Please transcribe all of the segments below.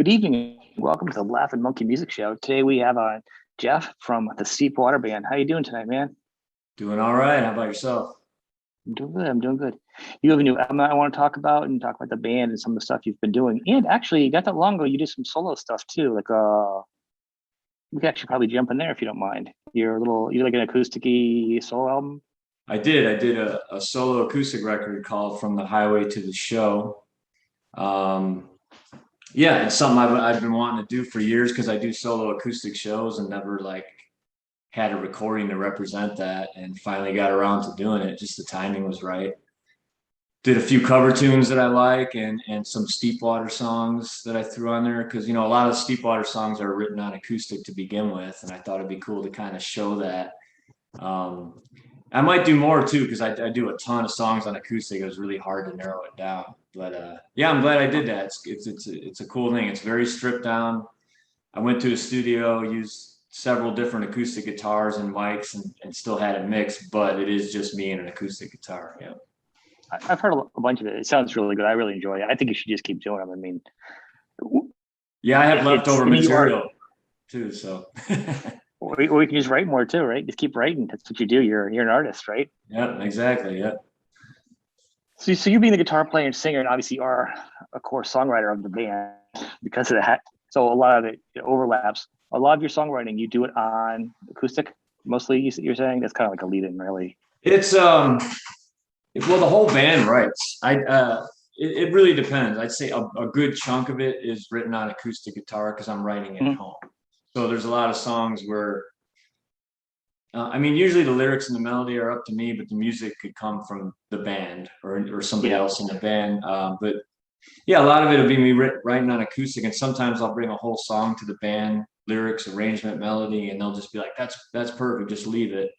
Good evening. Welcome to the Laughing Monkey Music Show. Today we have Jeff from the Steepwater Band. How you doing tonight, man? Doing all right. How about yourself? I'm doing good. I'm doing good. You have a new album I want to talk about and talk about the band and some of the stuff you've been doing. And actually, not that long ago, you did some solo stuff too. We could actually probably jump in there if you don't mind. You like an acoustic-y solo album? I did. I did a solo acoustic record called From the Highway to the Show. Yeah, it's something I've been wanting to do for years because I do solo acoustic shows and never had a recording to represent that, and finally got around to doing it. Just the timing was right. Did a few cover tunes that I like and some Steepwater songs that I threw on there because a lot of Steepwater songs are written on acoustic to begin with, and I thought it'd be cool to kind of show that. I might do more too because I do a ton of songs on acoustic. It was really hard to narrow it down, but yeah, I'm glad I did that. It's a cool thing. It's very stripped down. I went to a studio, used several different acoustic guitars and mics, and still had it mixed, but it is just me and an acoustic guitar. Yeah. I've heard a bunch of it. It sounds really good. I really enjoy it. I think you should just keep doing them. I mean, yeah, I have leftover material too, so. Or you can just write more too, right? Just keep writing. That's what you do. You're an artist, right? Yeah, exactly. Yeah. So you being the guitar player and singer, and obviously are a core songwriter of the band because of that. So a lot of it overlaps. A lot of your songwriting, you do it on acoustic, mostly. You're saying that's kind of like a lead-in, really. It's well, the whole band writes. It really depends. I'd say a good chunk of it is written on acoustic guitar because I'm writing at home. So there's a lot of songs where, usually the lyrics and the melody are up to me, but the music could come from the band or somebody else in the band. But yeah, a lot of it will be me writing on acoustic, and sometimes I'll bring a whole song to the band, lyrics, arrangement, melody, and they'll just be like, "That's perfect, just leave it."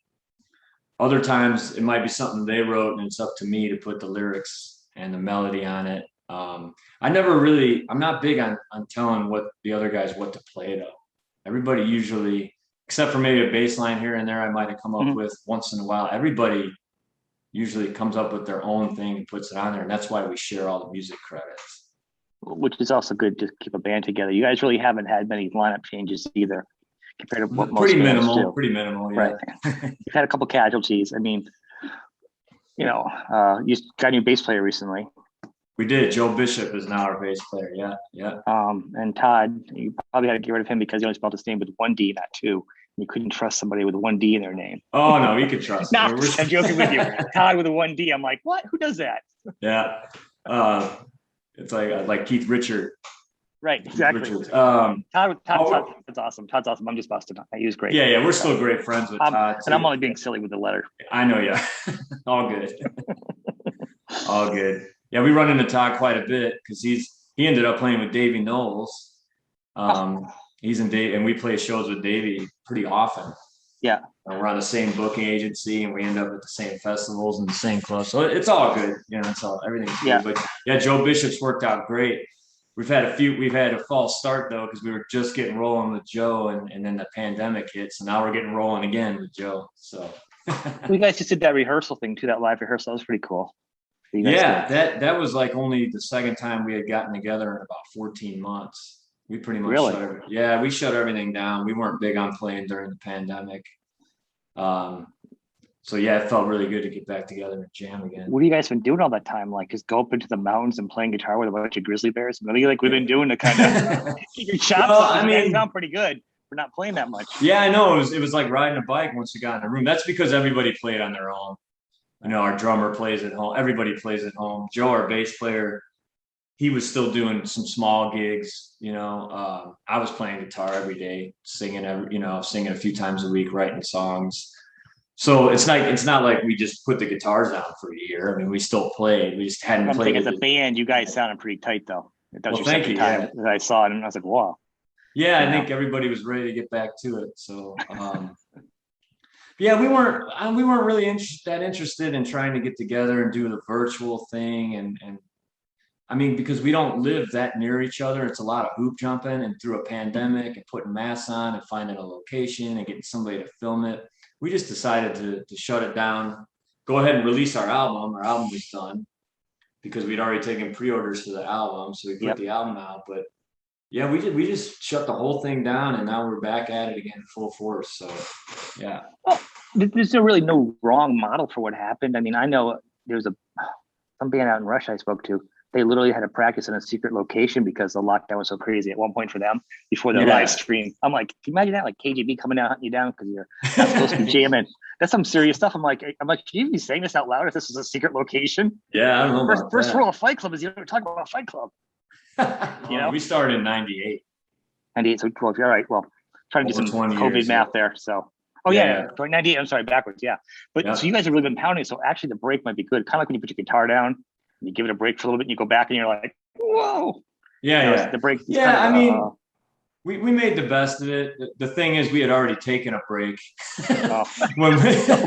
Other times it might be something they wrote, and it's up to me to put the lyrics and the melody on it. I'm not big on telling the other guys what to play though. Everybody usually, except for maybe a bass line here and there, I might have come up with once in a while. Everybody usually comes up with their own thing and puts it on there, and that's why we share all the music credits. Which is also good to keep a band together. You guys really haven't had many lineup changes either, compared to what most bands do. Pretty minimal, yeah. Right. You've had a couple casualties. I mean, you got a new bass player recently. We did. Joe Bishop is now our bass player. Yeah, yeah. And Todd, you probably had to get rid of him because he only spelled his name with one D, not two. You couldn't trust somebody with one D in their name. Oh no, you could trust. No, I'm joking with you. Todd with a one D. I'm like, what? Who does that? Yeah, it's like Keith Richard. Right, exactly. Todd's awesome. Todd's awesome. I'm just busting. He was great. Yeah, we're still great friends with Todd. And I'm only being silly with the letter. I know, yeah. All good. All good. Yeah, we run into Todd quite a bit because he ended up playing with Davey Knowles. He's in Dave, and we play shows with Davey pretty often. Yeah, we're on the same booking agency, and we end up at the same festivals and the same clubs. So it's all good, it's all everything's good. But yeah, Joe Bishop's worked out great. We've had a false start though because we were just getting rolling with Joe, and then the pandemic hit, so now we're getting rolling again with Joe. So we guys just did that rehearsal thing too. That live rehearsal, that was pretty cool. Yeah, that was like only the second time we had gotten together in about 14 months. We pretty much we shut everything down. We weren't big on playing during the pandemic. So yeah, it felt really good to get back together and jam again. What have you guys been doing all that time? Like just go up into the mountains and playing guitar with a bunch of grizzly bears? Maybe like we've been doing to kind of keep your chops up. It sound pretty good. We're not playing that much. Yeah, I know. It was like riding a bike once you got in the room. That's because everybody played on their own. Our drummer plays at home. Everybody plays at home. Joe, our bass player, he was still doing some small gigs. I was playing guitar every day, singing a few times a week, writing songs. So it's not like we just put the guitars down for a year. I mean, we still played. We just hadn't played. As a band, you guys sounded pretty tight, though. That was your second time that I saw it, and I was like, wow. Yeah, I think everybody was ready to get back to it. So. Yeah, we weren't really interested in trying to get together and do the virtual thing, and because we don't live that near each other. It's a lot of hoop jumping, and through a pandemic and putting masks on and finding a location and getting somebody to film it, we just decided to shut it down, go ahead and release our album. Our album was done because we'd already taken pre-orders for the album, so we put the album out. But Yeah, we just shut the whole thing down, and now we're back at it again, full force. So, yeah, Well, there's really no wrong model for what happened. I mean, I know there's some band out in Russia I spoke to. They literally had to practice in a secret location because the lockdown was so crazy at one point for them before their live yeah, stream. I'm like, can you imagine that? Like KGB coming out hunting you down because you're not supposed to be jamming. That's some serious stuff. I'm like, can you be saying this out loud if this is a secret location? yeah. I don't know about First that. rule of Fight Club is you don't talk about Fight Club. You know, We started in '98. 98, so 12. All right. Well, trying to do Over some 20 COVID years. math there. So, oh Yeah, yeah, 98. I'm sorry, backwards. Yeah, but yeah, so you guys have really been pounding. So actually, the break might be good. Kind of like when you put your guitar down, you give it a break for a little bit, and you go back, and you're like, whoa. yeah, You know, yeah. the break is Yeah, kind I of mean, we made the best of it. The thing is, we had already taken a break when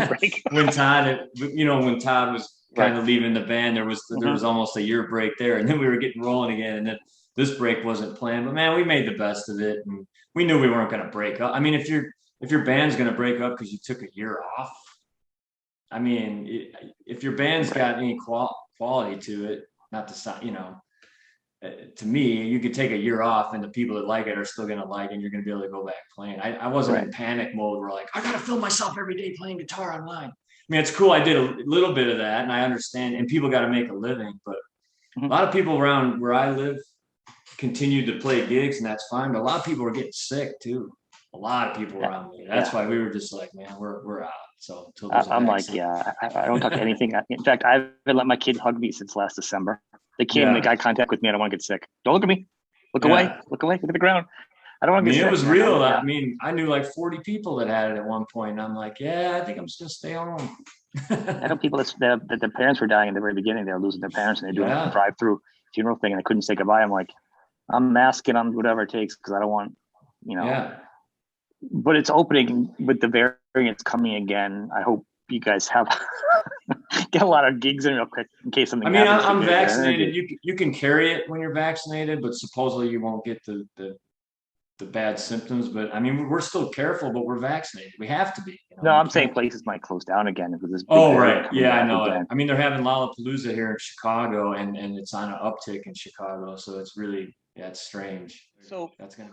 break. when when Todd was kind of leaving the band. There was Mhm. almost a year break there, and then we were getting rolling again. And then this break wasn't planned, but man, we made the best of it, and we knew we weren't going to break up. I mean, if your band's going to break up because you took a year off, I mean, if your band's got any quality to it, not to sound, to me, you could take a year off and the people that like it are still going to like it and you're going to be able to go back playing. I wasn't Right. in panic mode where like, I got to film myself every day playing guitar online. I mean, it's cool. I did a little bit of that and I understand, and people got to make a living, but a Mhm. lot of people around where I live continued to play gigs and that's fine. But a lot of people were getting sick too. A lot of people around me. That's why we were just like, man, we're out. So until there's a I'm like, vaccine. yeah, I don't talk to anything. In fact, I haven't let my kid hug me since last December. They can't make Yeah. eye contact with me. I don't want to get sick. Don't look at me. Look away. Yeah. Look away. Look at the ground. I don't I want to mean, get it sick, was man. real. I mean, I knew like 40 people that had it at one point, and I'm like, yeah, I think I'm just gonna stay home. I know people that their parents were dying in the very beginning. They were losing their parents, and they're doing a Yeah, drive-through funeral thing, and I couldn't say goodbye. I'm like, I'm masking on whatever it takes because I don't want, you know. yeah. But it's opening with the variants coming again. I hope you guys have get a lot of gigs in real quick in case I something mean, happens to I'm their vaccinated. energy. You can carry it when you're vaccinated, but supposedly you won't get the bad symptoms. But I mean, we're still careful, but we're vaccinated. We have to be. No, You I'm saying can't. places might close down again with this big Oh, variant right. coming Yeah, I back know it. again. I mean, they're having Lollapalooza here in Chicago, and it's on an uptick in Chicago. So it's really, yeah, it's strange. So That's gonna.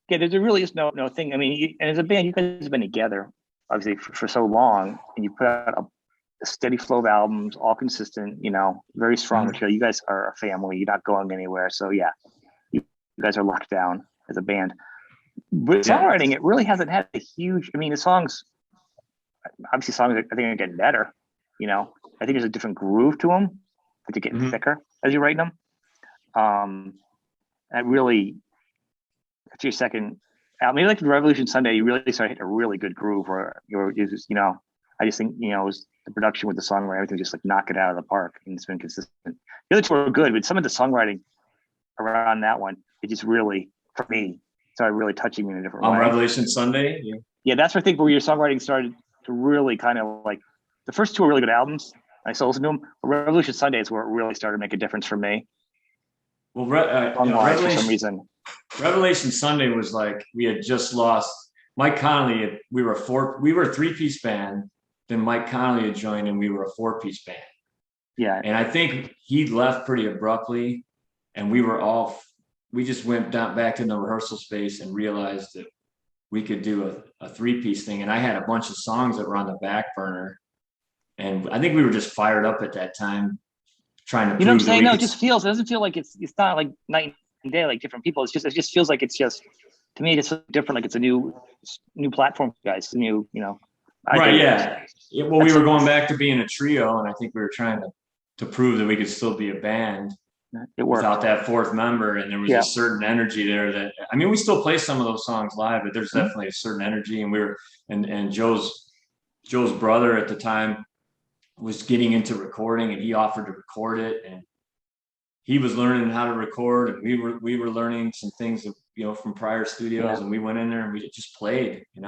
yeah, there really is no thing. I mean, and as a band, you guys have been together obviously for so long, and you put out a steady flow of albums, all consistent. You know, very strong Mhm. material. You guys are a family. You're not going anywhere. So yeah, you guys are locked down as a band. But Yeah. songwriting, it really hasn't had a huge. I mean, the songs, obviously, songs I think are getting better. You know, I think there's a different groove to them. But they're getting Mhm. thicker as you're writing them. That really, after your second album, maybe like Revolution Sunday, you really started hitting a really good groove where you're just, I just think, it was the production with the songwriting, everything just like knock it out of the park and it's been consistent. The other two were good, but some of the songwriting around that one, it just really, for me, started really touching me in a different On way. Revelation Sunday. Yeah. Yeah, that's where I think where your songwriting started to really kind of like, the first two were really good albums. I still listen to them. But Revolution Sunday is where it really started to make a difference for me, Well, song-wise, for some reason. Revelation Sunday was like we had just lost Mike Connolly. We were a three-piece band. Then Mike Connolly had joined, and we were a four-piece band. Yeah. And I think he left pretty abruptly, and we just went down back to the rehearsal space and realized that we could do a three-piece thing. And I had a bunch of songs that were on the back burner, and I think we were just fired up at that time, trying to You know what I'm prove that saying? we No, could. it doesn't feel like it's not like night and day like different people. It just feels like it's just, to me, it's different. Like it's a new platform, guys. New, Right, yeah. Well, we That's were going back to being a trio, and I think we were trying to prove that we could still be a band it worked. without that fourth member. And there was a certain energy there that, I mean, we still play some of those songs live, but there's definitely a certain energy. And and Joe's brother at the time was getting into recording, and he offered to record it, and he was learning how to record, and we were learning some things that, from prior studios, and we went in there and we just played, and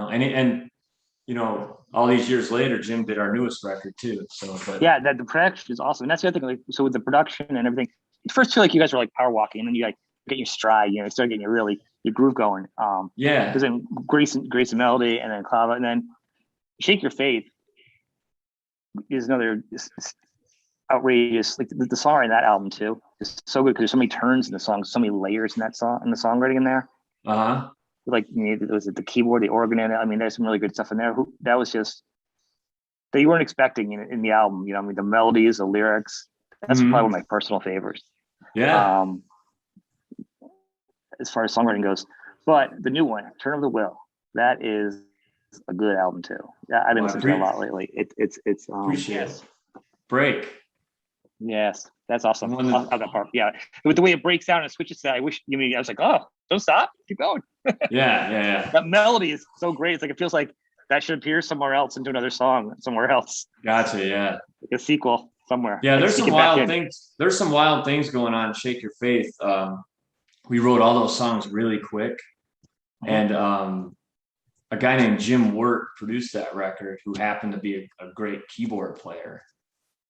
all these years later, Jim did our newest record too. So, yeah, that the production is awesome. And that's the other thing. Like, so with the production and everything, the first two, like you guys were like power walking, and then you like get your stride, start getting your groove going. yeah. Because then Grace and Melody, and then Clava, and then Shake Your Faith is another outrageous. Like the song in that album too is so good because there's so many turns in the song, so many layers in that song, in the songwriting in there. Uh-huh. Like, you know, was it the keyboard, the organ in it? I mean, there's some really good stuff in there. That was just that you weren't expecting in the album. You know, I mean, the melodies, the lyrics. That's probably one of my personal favorites. Yeah. As far as songwriting goes, but the new one, Turn of the Will, that is a good album too. Yeah, I've been listening to it a lot lately. It's appreciate it. Break. Yes, that's awesome. That part, yeah, with the way it breaks down and switches to that, I was like, oh, don't stop, keep going. Yeah. That melody is so great. It's like it feels like that should appear somewhere else into another song somewhere else. Gotcha. Yeah. Like a sequel somewhere. Yeah, like, there's some wild things. There's some wild things going on in Shake Your Faith. We wrote all those songs really quick, and a guy named Jim Wirt produced that record, who happened to be a great keyboard player.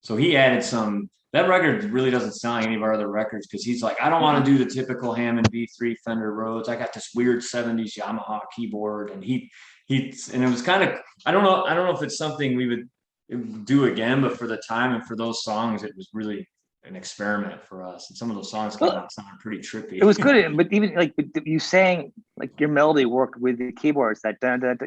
So he added some. That record really doesn't sound like any of our other records because he's like, I don't want to do the typical Hammond B3 Fender Rhodes. I got this weird '70s Yamaha keyboard, and and it was kind of, I don't know if it's something we would do again, but for the time and for those songs, it was really an experiment for us. And some of those songs came out sounding pretty trippy. It was good, but even like you sang, like your melody worked with the keyboards. That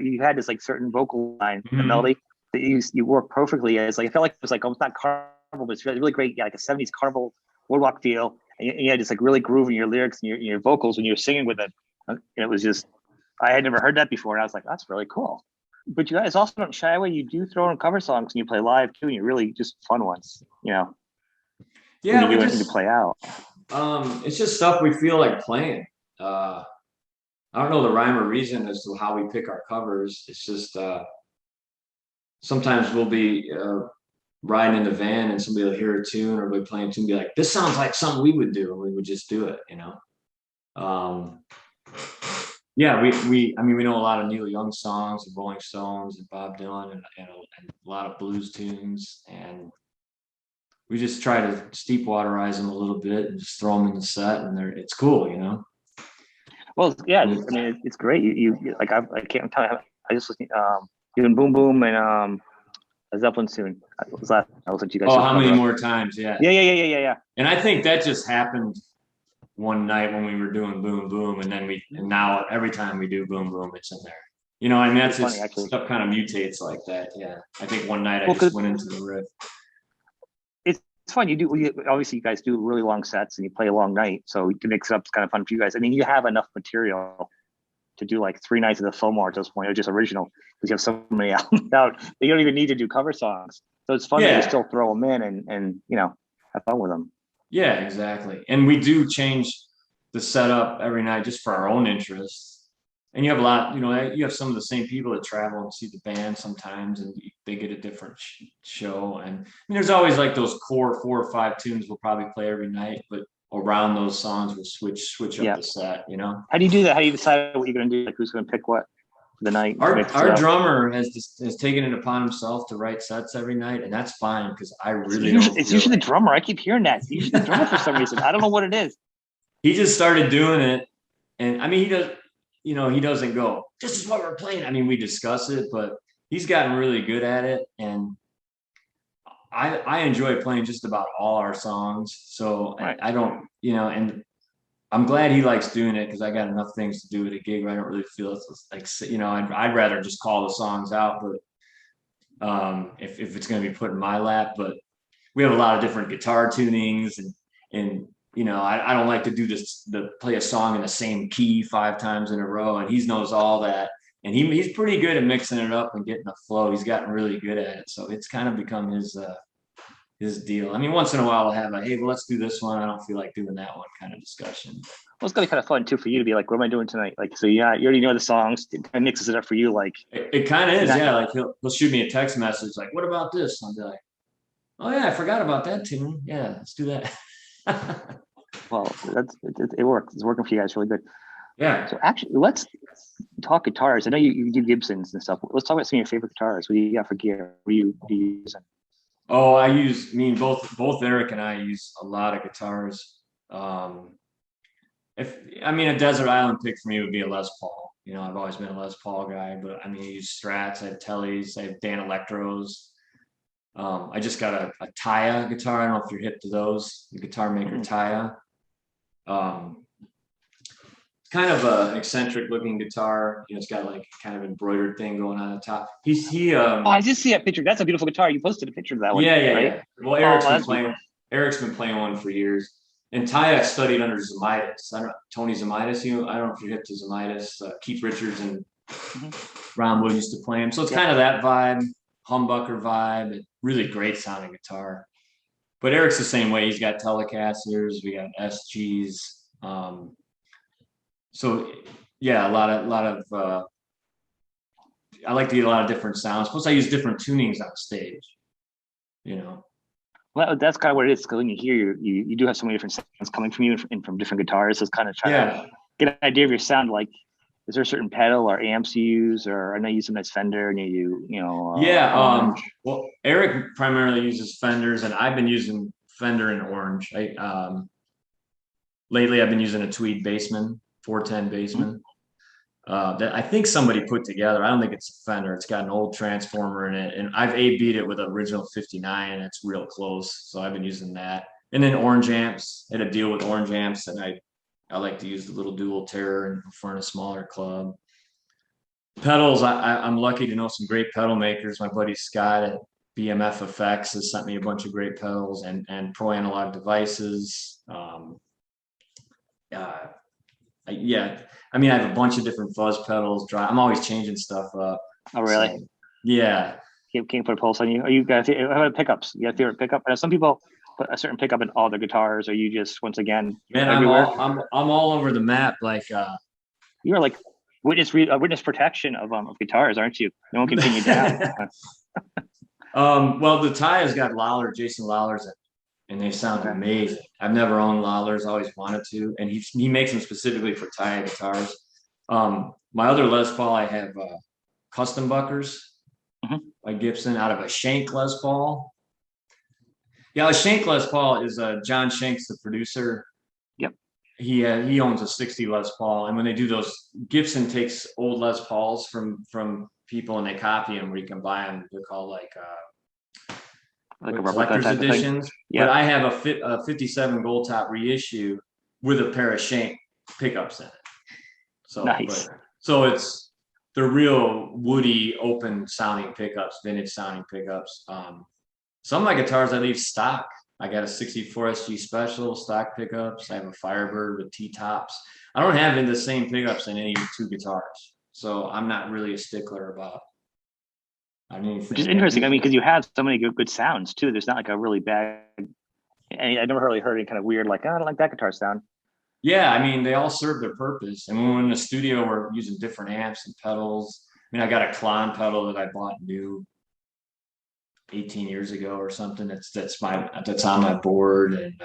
you had this like certain vocal line, the melody that you worked perfectly as. Like I felt like it was like almost not carnival, but it's really great. Yeah, like a '70s carnival boardwalk feel. And you had this like really groove in your lyrics and your vocals when you were singing with it. And it was just, I had never heard that before, and I was like, that's really cool. But you guys also don't shy away. You do throw in cover songs and you play live too, and you're really just fun ones, you know. Yeah, we just to play out. It's just stuff we feel like playing. I don't know the rhyme or reason as to how we pick our covers. It's just sometimes we'll be riding in the van and somebody will hear a tune or we'll be playing a tune and be like, this sounds like something we would do, and we would just do it, you know. Yeah, we know a lot of Neil Young songs and Rolling Stones and Bob Dylan and a lot of blues tunes, and we just try to Steepwaterize them a little bit and just throw them in the set, and it's cool, you know. Well, yeah, I mean, it's great. You like I can't tell you. I just listened doing Boom Boom and a Zeppelin tune. I listened to you guys. Oh, how many more times? Yeah. Yeah. And I think that just happened one night when we were doing Boom Boom, and then and now every time we do Boom Boom, it's in there. You know, I mean, that's just funny, stuff kind of mutates like that. Yeah, I think one night I just went into the riff. It's fun. Obviously you guys do really long sets and you play a long night, so to mix it up is kind of fun for you guys. I mean, you have enough material to do like 3 nights of the Fillmore at this point, or just original, because you have so many albums out that you don't even need to do cover songs. So it's fun that you still throw them in and you know, have fun with them. Yeah, exactly. And we do change the setup every night just for our own interests. And you have a lot, you know, you have some of the same people that travel and see the band sometimes, and they get a different show. And I mean, there's always like those core 4 or 5 tunes we'll probably play every night, but around those songs we'll switch up the set, you know. How do you do that? How do you decide what you're going to do? Like who's going to pick what for the night? Our drummer has taken it upon himself to write sets every night, and that's fine because I really don't. It's usually the drummer. I keep hearing that. It's usually the drummer for some reason. I don't know what it is. He just started doing it, and I mean, he does. You know, he doesn't go, this is what we're playing. I mean, we discuss it, but he's gotten really good at it. And I enjoy playing just about all our songs. So right. I don't, you know, and I'm glad he likes doing it because I got enough things to do at a gig where I don't really feel it's like, you know, I'd rather just call the songs out, but if it's going to be put in my lap. But we have a lot of different guitar tunings and you know, I don't like to do play a song in the same key 5 times in a row, and he knows all that. And he's pretty good at mixing it up and getting a flow. He's gotten really good at it. So it's kind of become his deal. I mean, once in a while we'll have hey, well, let's do this one. I don't feel like doing that one kind of discussion. Well, it's gonna be kind of fun too for you to be like, what am I doing tonight? Like, so yeah, you already know the songs. It kind of mixes it up for you. Like it kind of is, yeah. Like he'll shoot me a text message like, what about this? And I'll be like, oh yeah, I forgot about that tune. Yeah, let's do that. Well, it works. It's working for you guys really good. Yeah. So actually, let's talk guitars. I know you do Gibsons and stuff. Let's talk about some of your favorite guitars. What do you got for gear? What do you use? Oh, both Eric and I use a lot of guitars. A Desert Island pick for me would be a Les Paul. You know, I've always been a Les Paul guy, but I mean, I use Strats, I have Tellys, I have Dan Electros. I just got a Taya guitar. I don't know if you're hip to those. The guitar maker Taya. It's kind of an eccentric looking guitar. You know, it's got like kind of embroidered thing going on the top. Oh, I just see that picture. That's a beautiful guitar. You posted a picture of that one. Yeah, right? yeah. Well, Eric's been playing one for years. And Taya studied under Zamitis. Tony Zamitis. I don't know if you're hip to Zamitis. Keith Richards and Ron Wood used to play him. So it's kind of that vibe, humbucker vibe. Really great sounding guitar. But Eric's the same way. He's got Telecasters. We got SGs. So yeah, a lot of. I like to get a lot of different sounds. Plus, I use different tunings on stage. You know. Well, that's kind of what it is. Because when you hear you do have so many different sounds coming from you and from different guitars. So it's kind of trying to get an idea of your sound. Like, is there a certain pedal or amps you use, or I know you use sometimes Fender and Well, Eric primarily uses Fenders, and I've been using Fender and Orange. Lately, I've been using a Tweed Bassman, 410 Bassman. That I think somebody put together. I don't think it's a Fender. It's got an old transformer in it, and I've A-beat it with an original 59, and it's real close. So I've been using that. And then Orange amps. I had a deal with Orange amps, and I like to use the little dual terror and prefer in a smaller club. Pedals, I'm lucky to know some great pedal makers. My buddy Scott at BMF Effects has sent me a bunch of great pedals and Pro Analog Devices. I mean, I have a bunch of different fuzz pedals. I'm always changing stuff up. Oh, really? So, yeah. Can't put a pulse on you. Are you guys? How about pickups? You got a favorite pickup? Some people put a certain pickup in all their guitars. Are you just once again everywhere? I'm all over the map. Like you're like witness protection of guitars, aren't you? No one can pin you down. Well, the Taya's got Jason Lawler's, and they sound amazing. I've never owned Lawler's, always wanted to, and he makes them specifically for Taya guitars. My other Les Paul, I have custom buckers by Gibson out of a Shank Les Paul. Yeah, a Shank Les Paul is John Shank's the producer. Yep. He owns a 60 Les Paul, and when they do those, Gibson takes old Les Pauls from people and they copy them where you can buy them. They're called like a collector's editions. Yeah. But I have a 57 Gold Top reissue with a pair of Shank pickups in it. So nice. So it's the real woody, open sounding pickups, vintage sounding pickups. Some of my guitars I leave stock. I got a 64 SG Special stock pickups. I have a Firebird with T-tops. I don't have the same pickups in any two guitars. So I'm not really a stickler about anything. Which is interesting. I mean, because you have so many good sounds too. There's not like a really bad. I never really heard any kind of weird like, oh, I don't like that guitar sound. Yeah, I mean, they all serve their purpose. And when we're in the studio, we're using different amps and pedals. I mean, I got a Klon pedal that I bought new 18 years ago or something. That's on my board. And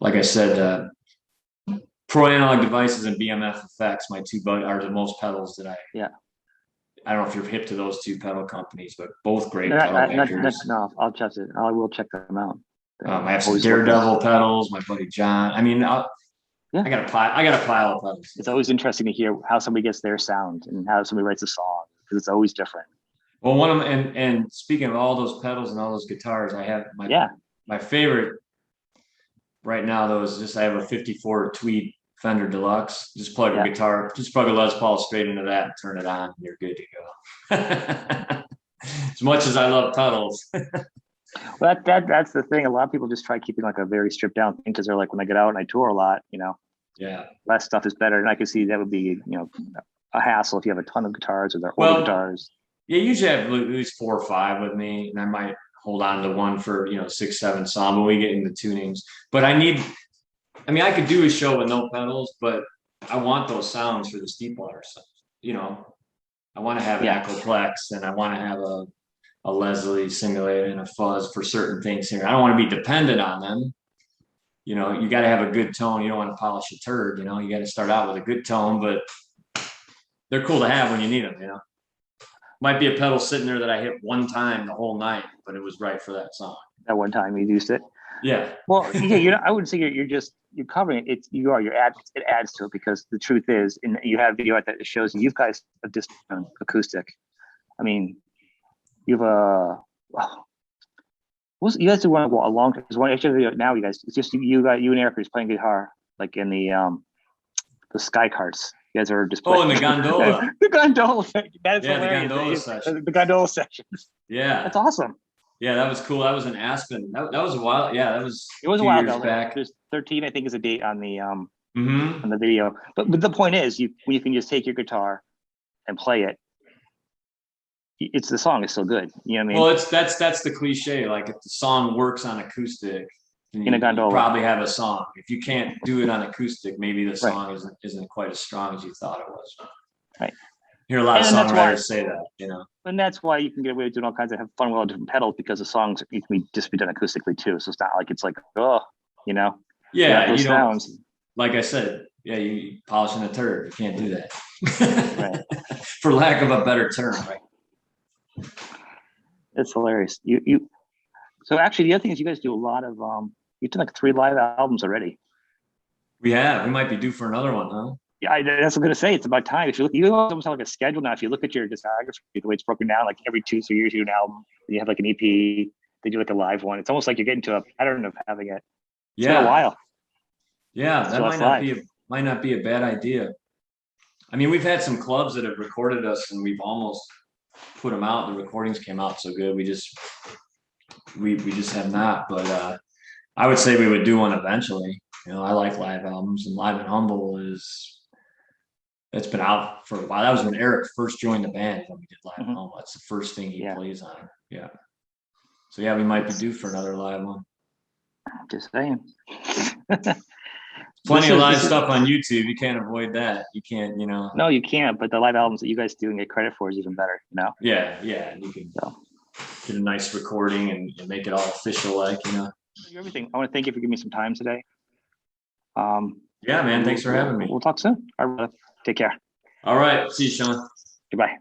like I said, Pro Analog Devices and BMF Effects, my two are the most pedals that I. Yeah. I don't know if you're hip to those two pedal companies, but both great pedal makers. No, I'll check it. I will check them out. I have some Daredevil pedals. My buddy John. I mean, I got a pile of pedals. It's always interesting to hear how somebody gets their sound and how somebody writes a song because it's always different. Well, one of them, and speaking of all those pedals and all those guitars, I have my favorite right now though is just I have a 54 Tweed Fender Deluxe. Just plug a guitar, just plug a Les Paul straight into that and turn it on. And you're good to go. As much as I love pedals. Well, that's the thing. A lot of people just try keeping like a very stripped down thing because they're like, when I get out and I tour a lot, less stuff is better. And I can see that would be, a hassle if you have a ton of guitars or they're old guitars. Yeah, usually I have at least 4 or 5 with me, and I might hold on to one for 6, 7 song when we get into tunings. But I could do a show with no pedals, but I want those sounds for the Steepwater stuff. I want to have an Echoplex, and I want to have a Leslie simulator and a fuzz for certain things here. I don't want to be dependent on them. You got to have a good tone. You don't want to polish a turd. You got to start out with a good tone, but they're cool to have when you need them. Might be a pedal sitting there that I hit one time the whole night, but it was right for that song. That one time you used it. Yeah. Well, I wouldn't say you're covering it. It adds to it because the truth is, and you have video that shows you guys have just acoustic. I mean, you have You guys do one a long time. One actually now you guys. It's just you and Eric who's playing guitar like in the sky carts. You guys are just Oh, playing. and the gondola. The gondola. That is Yeah, the hilarious. gondola session. The gondola sessions. Yeah. That's awesome. Yeah, that was cool. That was in Aspen. That was a while. Yeah, that was It was a few while years ago. back. There's 13, I think, is a date on the Mm-hmm. on the video. But the point is, you can just take your guitar and play it. It's the song is still good. You know what I mean? Well, that's the cliche. Like if the song works on acoustic, then In a you gondola. probably have a song. If you can't do it on acoustic, maybe the song isn't quite as strong as you thought it was. Right. You hear a lot of And that's why- songwriters say that, you know. And that's why you can get away with doing all kinds of have fun with all different pedals because the songs you can just be done acoustically too. So it's not like it's like you know. Yeah, those you don't. sounds. Like I said, yeah, you polishing a turd. You can't do that. Right. For lack of a better term, right? It's hilarious. You. So actually, the other thing is you guys do a lot of you've done like 3 live albums already. We might be due for another one, huh? Yeah, that's what I'm gonna say. It's about time. If you look, you almost have like a schedule now. If you look at your discography, the way it's broken down, like every 2-3 years you do an album. You have like an EP. They do like a live one. It's almost like you're getting to a pattern of having it. It's been a while. Yeah, that So might not be a bad idea. I mean, we've had some clubs that have recorded us, and we've almost put them out. The recordings came out so good. We just have not. But I would say we would do one eventually. You know, I like live albums, and Live and Humble it's been out for a while. That was when Eric first joined the band when we did Live and Humble. That's the first thing he plays on. Yeah. So yeah, we might be due for another live one. Just saying. Plenty of live stuff on YouTube. You can't avoid that. You can't, you know. No, you can't. But the live albums that you guys do and get credit for is even better. You know. Yeah. You can get a nice recording and make it all official, like, you know. Everything. I want to thank you for giving me some time today. Yeah, man. Thanks for having me. We'll talk soon. All right, brother. Take care. All right. See you, Sean. Goodbye.